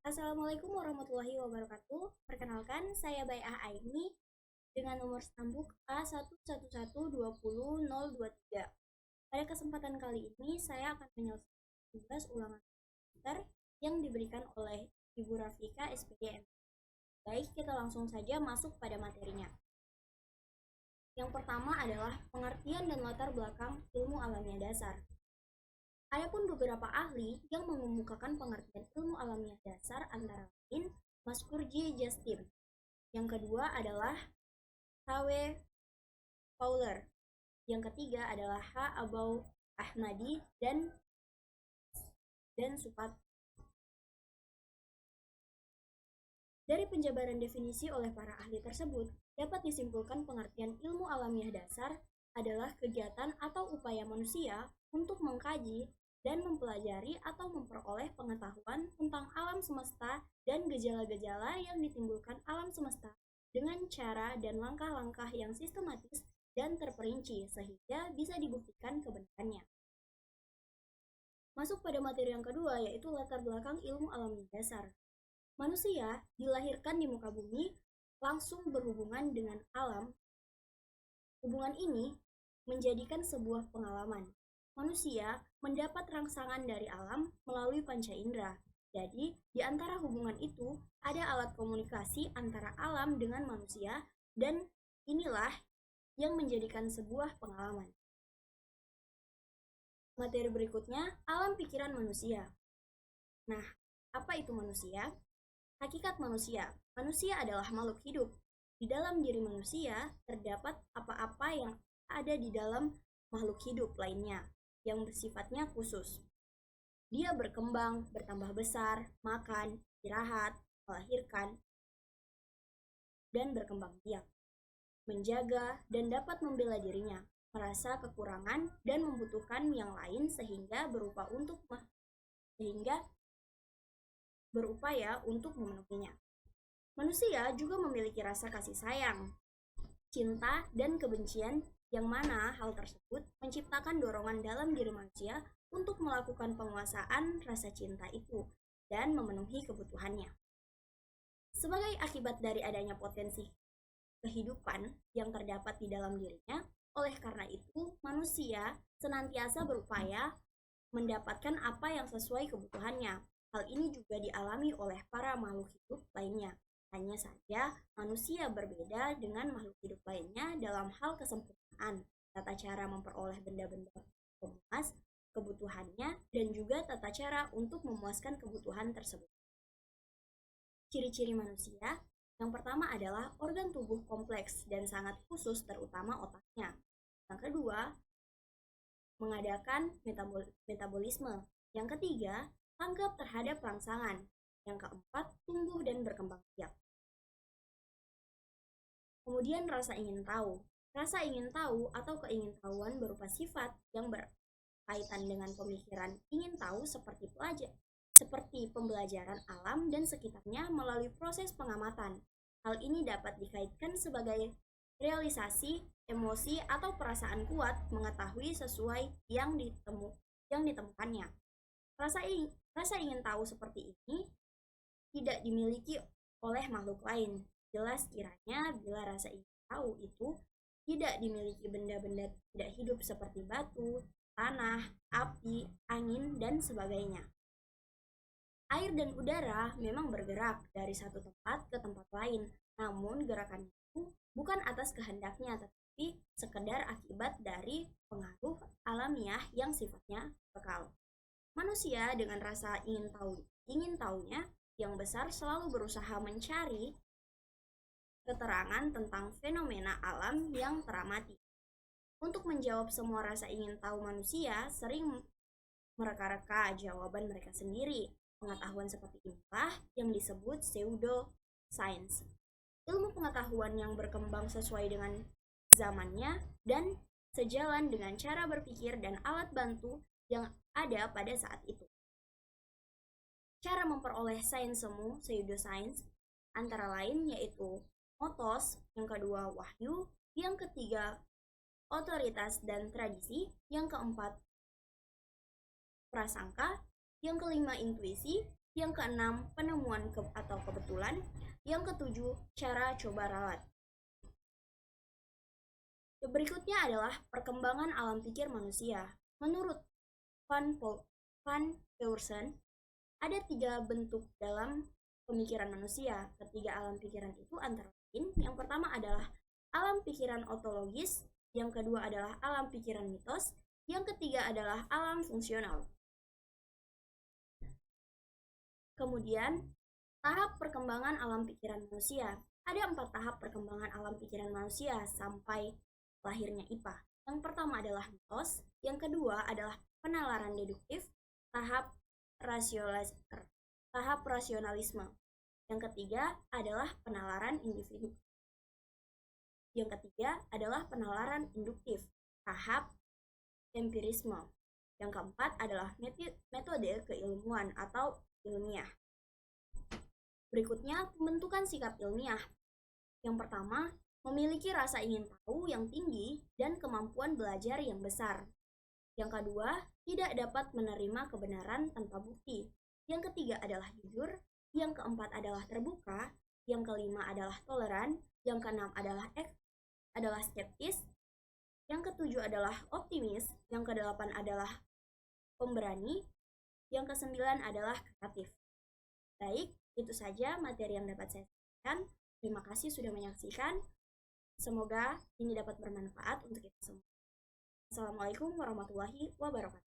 Assalamualaikum warahmatullahi wabarakatuh. Perkenalkan, saya Bai'ah Aini dengan nomor stambuk A11120023. Pada kesempatan kali ini, saya akan menyelesaikan tugas ulangan komputer yang diberikan oleh Ibu Rafika SPDN. Baik, kita langsung saja masuk pada materinya. Yang pertama adalah pengertian dan latar belakang ilmu alamiah dasar. Adapun beberapa ahli yang mengemukakan pengertian ilmu alamiah dasar antara lain Mazkur J. Justin. Yang kedua adalah H.W. Fowler. Yang ketiga adalah H. Abau Ahmadi dan Supat. Dari penjabaran definisi oleh para ahli tersebut, dapat disimpulkan pengertian ilmu alamiah dasar adalah kegiatan atau upaya manusia untuk mengkaji dan mempelajari atau memperoleh pengetahuan tentang alam semesta dan gejala-gejala yang ditimbulkan alam semesta dengan cara dan langkah-langkah yang sistematis dan terperinci sehingga bisa dibuktikan kebenarannya. Masuk pada materi yang kedua, yaitu latar belakang ilmu alamiah dasar. Manusia dilahirkan di muka bumi langsung berhubungan dengan alam. Hubungan ini menjadikan sebuah pengalaman. Manusia mendapat rangsangan dari alam melalui panca indera. Jadi, di antara hubungan itu ada alat komunikasi antara alam dengan manusia dan inilah yang menjadikan sebuah pengalaman. Materi berikutnya, alam pikiran manusia. Nah, apa itu manusia? Hakikat manusia. Manusia adalah makhluk hidup. Di dalam diri manusia terdapat apa-apa yang ada di dalam makhluk hidup lainnya yang bersifatnya khusus. Dia berkembang, bertambah besar, makan, istirahat, melahirkan, dan berkembang biak. Menjaga dan dapat membela dirinya, merasa kekurangan dan membutuhkan yang lain sehingga berupaya untuk memenuhinya. Manusia juga memiliki rasa kasih sayang, cinta, dan kebencian yang mana hal tersebut menciptakan dorongan dalam diri manusia untuk melakukan penguasaan rasa cinta itu dan memenuhi kebutuhannya. Sebagai akibat dari adanya potensi kehidupan yang terdapat di dalam dirinya, oleh karena itu manusia senantiasa berupaya mendapatkan apa yang sesuai kebutuhannya. Hal ini juga dialami oleh para makhluk hidup lainnya. Hanya saja manusia berbeda dengan makhluk hidup lainnya dalam hal kesempurnaan, tata cara memperoleh benda-benda pemuas kebutuhannya, dan juga tata cara untuk memuaskan kebutuhan tersebut. Ciri-ciri manusia, yang pertama adalah organ tubuh kompleks dan sangat khusus terutama otaknya. Yang kedua, mengadakan metabolisme. Yang ketiga, tanggap terhadap rangsangan. Yang keempat, tumbuh dan berkembang biak. Kemudian rasa ingin tahu. Rasa ingin tahu atau keingintahuan berupa sifat yang berkaitan dengan pemikiran ingin tahu seperti pembelajaran alam dan sekitarnya melalui proses pengamatan. Hal ini dapat dikaitkan sebagai realisasi, emosi, atau perasaan kuat mengetahui sesuai yang ditemukannya. Rasa ingin tahu seperti ini tidak dimiliki oleh makhluk lain. Jelas kiranya bila rasa ingin tahu itu tidak dimiliki benda-benda tidak hidup seperti batu, tanah, api, angin, dan sebagainya. Air dan udara memang bergerak dari satu tempat ke tempat lain, namun gerakan itu bukan atas kehendaknya, tetapi sekedar akibat dari pengaruh alamiah yang sifatnya kekal. Manusia dengan rasa ingin tahunya yang besar selalu berusaha mencari keterangan tentang fenomena alam yang teramati. Untuk menjawab semua rasa ingin tahu manusia sering mereka-reka jawaban mereka sendiri. Pengetahuan seperti inilah yang disebut pseudoscience. Ilmu pengetahuan yang berkembang sesuai dengan zamannya dan sejalan dengan cara berpikir dan alat bantu yang ada pada saat itu. Cara memperoleh sains semu, pseudoscience, antara lain yaitu motos, yang kedua wahyu, yang ketiga otoritas dan tradisi, yang keempat prasangka, yang kelima intuisi, Yang keenam, penemuan atau kebetulan. Yang ketujuh, cara coba ralat. Berikutnya adalah perkembangan alam pikir manusia. Menurut Van Peuerson, ada 3 bentuk dalam pemikiran manusia. Ketiga alam pikiran itu antara lain, yang pertama adalah alam pikiran ontologis, yang kedua adalah alam pikiran mitos, yang ketiga adalah alam fungsional. Kemudian, tahap perkembangan alam pikiran manusia. Ada 4 tahap perkembangan alam pikiran manusia sampai lahirnya IPA. Yang pertama adalah mitos, yang kedua adalah penalaran deduktif, tahap rasionalisme. Yang ketiga adalah penalaran individu. Yang ketiga adalah penalaran induktif, tahap empirisme. Yang keempat adalah metode keilmuan atau ilmiah. Berikutnya, pembentukan sikap ilmiah. Yang pertama, memiliki rasa ingin tahu yang tinggi dan kemampuan belajar yang besar. Yang kedua, tidak dapat menerima kebenaran tanpa bukti. Yang ketiga adalah jujur. Yang keempat adalah terbuka. Yang kelima adalah toleran. Yang keenam adalah skeptis. Yang ketujuh adalah optimis. Yang kedelapan adalah pemberani. Yang kesembilan adalah kreatif. Baik, itu saja materi yang dapat saya sampaikan. Terima kasih sudah menyaksikan. Semoga ini dapat bermanfaat untuk kita semua. Assalamualaikum warahmatullahi wabarakatuh.